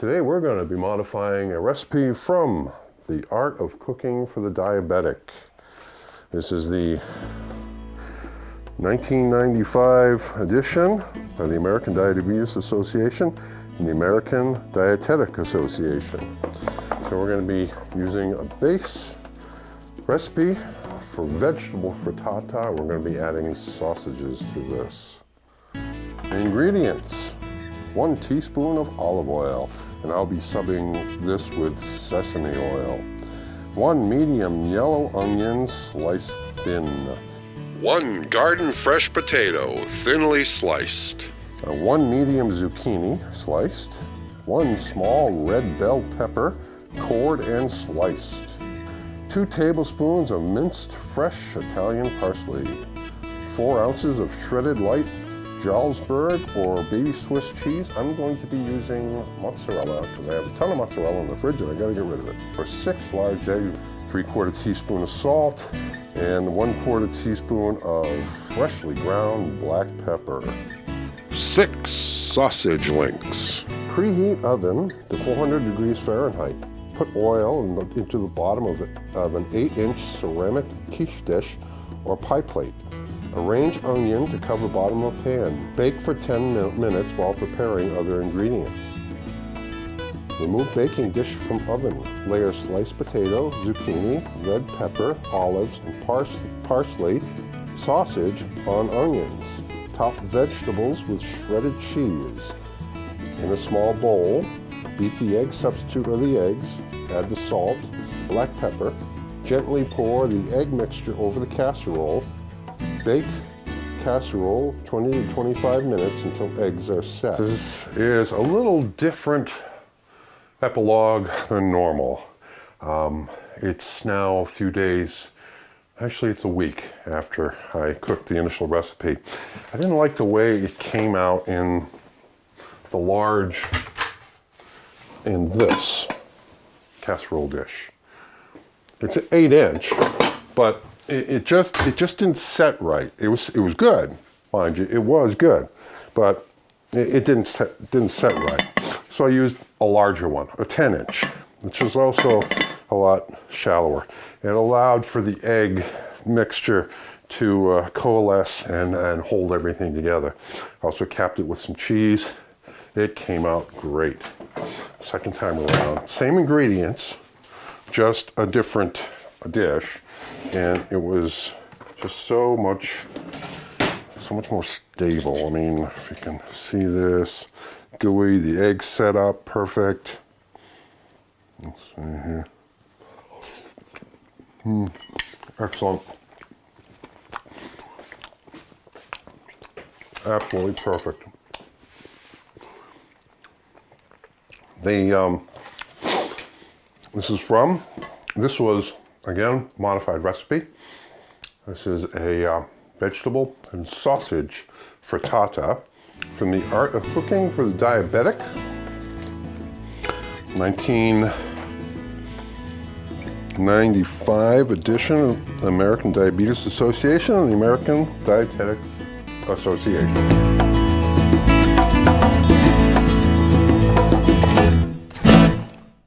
Today we're going to be modifying a recipe from The Art of Cooking for the Diabetic. This is the 1995 edition by the American Diabetes Association and the American Dietetic Association. So we're going to be using a base recipe for vegetable frittata. We're going to be adding sausages to this. Ingredients: 1 teaspoon of olive oil, and I'll be subbing this with sesame oil. 1 medium yellow onion sliced thin. 1 garden fresh potato, thinly sliced. 1 medium zucchini sliced. 1 small red bell pepper, cored and sliced. 2 tablespoons of minced fresh Italian parsley. 4 ounces of shredded light Jarlsberg or baby Swiss cheese. I'm going to be using mozzarella because I have a ton of mozzarella in the fridge and I gotta get rid of it. For 6 large eggs, 3/4 teaspoon of salt, and 1/4 teaspoon of freshly ground black pepper. 6 sausage links. Preheat oven to 400 degrees Fahrenheit. Put oil into the bottom of an 8-inch ceramic quiche dish or pie plate. Arrange onion to cover bottom of pan. Bake for 10 minutes while preparing other ingredients. Remove baking dish from oven. Layer sliced potato, zucchini, red pepper, olives, and parsley, sausage on onions. Top vegetables with shredded cheese. In a small bowl, beat the egg substitute of the eggs, add the salt, black pepper, gently pour the egg mixture over the casserole. Bake casserole 20 to 25 minutes until eggs are set. This is a little different epilogue than normal. It's now a few days, actually it's a week after I cooked the initial recipe. I didn't like the way it came out in the large, in this casserole dish. It's an 8-inch, but it just didn't set right. It was good, mind you, it was good, but it didn't set right. So I used a larger one, a 10-inch, which is also a lot shallower. It allowed for the egg mixture to coalesce and hold everything together. I also capped it with some cheese. It came out great. Second time around, same ingredients, just a different dish, and it was just so much more stable. I mean, if you can see this, gooey, the egg set up perfect. Let's see here. Excellent. Absolutely perfect. This was, again, modified recipe. This is a vegetable and sausage frittata from The Art of Cooking for the Diabetic, 1995 edition of the American Diabetes Association and the American Dietetic Association.